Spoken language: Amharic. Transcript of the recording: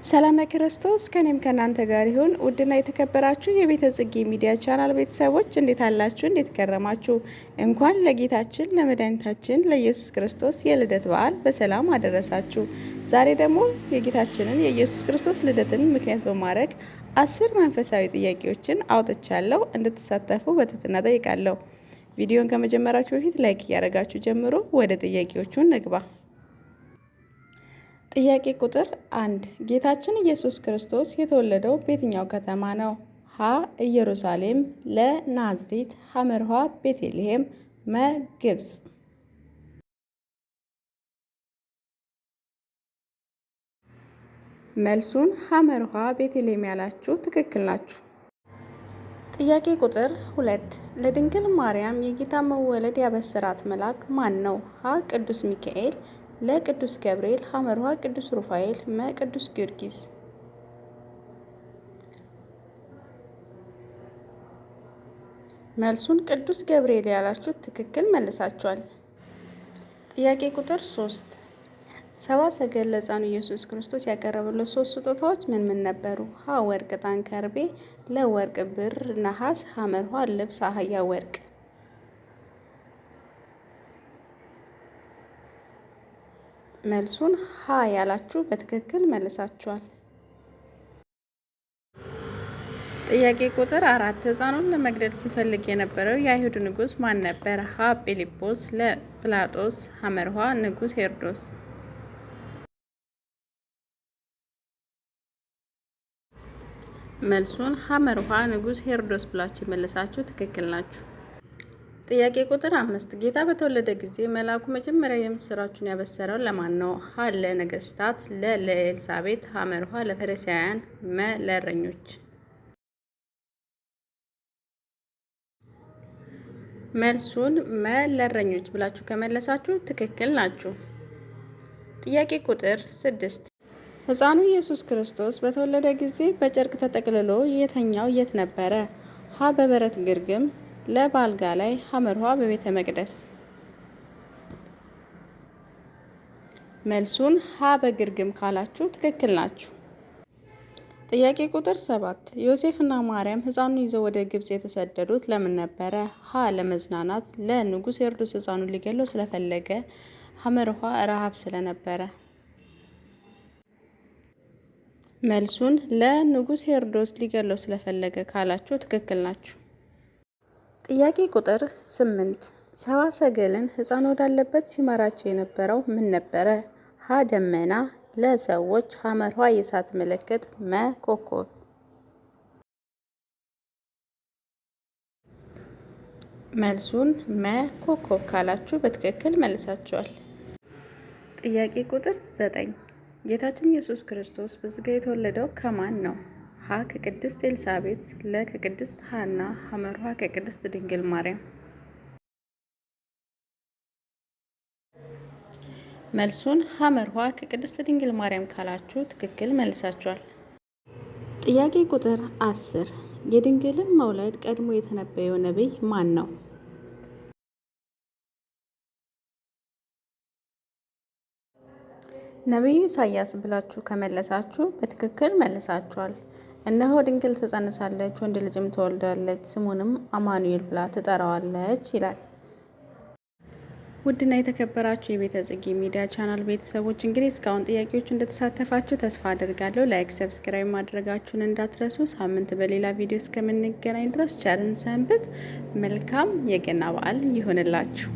ሰላም ክርስቶስ ከኔም ከናንተ ጋር ይሁን። ውድና የተከበራችሁ የቤተ ጽጌ ሚዲያ ቻናል ቤተሰቦች እንዴት አላችሁ? እንዴት ከረማችሁ? እንኳን ለጌታችን ለመድኃኒታችን ለኢየሱስ ክርስቶስ የልደት በዓል በሰላም አደረሳችሁ። ዛሬ ደግሞ የጌታችንን የኢየሱስ ክርስቶስ ልደትን ምክንያት በማድረግ 10 መንፈሳዊ ጥያቄዎችን አውጥቻለሁ። እንድትሳተፉ በትህትና ጠይቃለሁ። ቪዲዮን ከመጀመራችሁ በፊት ላይክ እያደረጋችሁ ጀምሮ ወደ ጥያቄዎቹ እንግባ። ጥያቄ ቁጥር 1 ጌታችን ኢየሱስ ክርስቶስ የተወለደው በየትኛው ከተማ ነው? ሀ ኢየሩሳሌም፣ ለ ናዝሬት፣ ሐመርሃ ቤተልሔም፣ መ ግብጽ። መልሱን ሐመርሃ ቤተልሔም ያላችሁ ትክክል ናችሁ። ጥያቄ ቁጥር 2 ለድንግል ማርያም የጌታ መወለድ ያበሰራት መልአክ ማን ነው? ሀ ቅዱስ ሚካኤል፣ ለቅዱስ ገብርኤል፣ ሐመርሃ ቅዱስ ሩፋኤል፣ መ ቅዱስ ጊዮርጊስ። መልሱን ቅዱስ ገብርኤል ያላችሁት ትክክል መልሳችኋል። ጥያቄ ቁጥር 3 ሰብአ ሰገል ለሕፃኑ ኢየሱስ ክርስቶስ ያቀረበለት 3 ስጦታዎች ምን ምን ነበሩ? ሀ ወርቅ፣ ዕጣን፣ ከርቤ፣ ለ ወርቅ፣ ብር፣ ነሐስ፣ ሐመርሃ ልብስ፣ አህያ፣ ወርቅ። መልሱን ሀ ያላችሁ በትክክል መልሳችኋል። ጥያቄ ቁጥር 4 ሕፃኑን ለመግደል ሲፈልግ የነበረው የአይሁድ ንጉሥ ማን ነበር? ሀ ጲላጦስ፣ ለ ጲላጦስ፣ ሐመርሃ ንጉሥ ሄሮድስ። መልሱን ሐመርሃ ንጉሥ ሄሮድስ ብላችሁ የመለሳችሁ ትክክል ናችሁ። ጥያቄ ቁጥር 5 ጌታ በተወለደ ጊዜ መልአኩ መጀመሪያ የምስራቹን ያበሰረው ለማን ነው? ሀ ለነገስታት፣ ለ ለኤልሳቤጥ፣ ሐመርሃ ለፈሪሳውያን፣ መ ለእረኞች። መልሱን መ ለእረኞች ብላችሁ ከመለሳችሁ ትክክል ናችሁ። ጥያቄ ቁጥር 6 ሕፃኑ ኢየሱስ ክርስቶስ በተወለደ ጊዜ በጨርቅ ተጠቅልሎ የተኛው የት ነበረ? ሀ በበረት ግርግም፣ ለ በአልጋ ላይ፣ ሐመርሃ በቤተ መቅደስ። መልሱን ሀ በግርግም ካላችሁ ትክክል ናችሁ። ጥያቄ ቁጥር 7 ዮሴፍና ማርያም ሕፃኑን ይዘው ወደ ግብጽ የተሰደዱት ለምን ነበረ? ሀ ለመዝናናት፣ ለ ንጉሥ ሄሮድስ ሕፃኑን ሊገለው ስለፈለገ፣ ሐመርሃ ረሃብ ስለነበረ። መልሱን ለንጉሥ ሄሮድስ ሊገለው ስለፈለገ ካላችሁ ትክክል ናችሁ። ጥያቄ ቁጥር 8 ሰብአ ሰገልን ሕፃን ወዳለበት ሲመራቸው የነበረው ምን ነበረ? ሀ ደመና፣ ለ ሰዎች፣ ሐመርሃ የእሳት ምልክት፣ መ ኮከብ። መልሱን መ ኮከብ ካላችሁ በትክክል መልሳችኋል። ጥያቄ ቁጥር 9 ጌታችን ኢየሱስ ክርስቶስ በሥጋ የተወለደው ከማን ነው? ሀ ከቅድስት ኤልሳቤጥ፣ ለ ከቅድስት ሐና፣ ሐመርሃ ከቅድስት ድንግል ማርያም። መልሱን ሐመርሃ ከቅድስት ድንግል ማርያም ካላችሁ ትክክል መልሳችኋል። ጥያቄ ቁጥር 10 የድንግልን መውለድ ቀድሞ የተነበየው ነቢይ ማን ነው? ነቢዩ ኢሳያስ ብላችሁ ከመለሳችሁ በትክክል መልሳችኋል። እነሆ ድንግል ትጸንሳለች፣ ወንድ ልጅም ትወልዳለች፣ ስሙንም አማኑኤል ብላ ትጠራዋለች ይላል። ውድና የተከበራችሁ የቤተ ጽጌ ሚዲያ ቻናል ቤተሰቦች እንግዲህ እስካሁን ጥያቄዎቹ እንደተሳተፋችሁ ተስፋ አደርጋለሁ። ላይክ፣ ሰብስክራይብ ማድረጋችሁን እንዳትረሱ። ሳምንት በሌላ ቪዲዮ እስከምንገናኝ ድረስ ቸርን ሰንብት። መልካም የገና በዓል ይሆንላችሁ።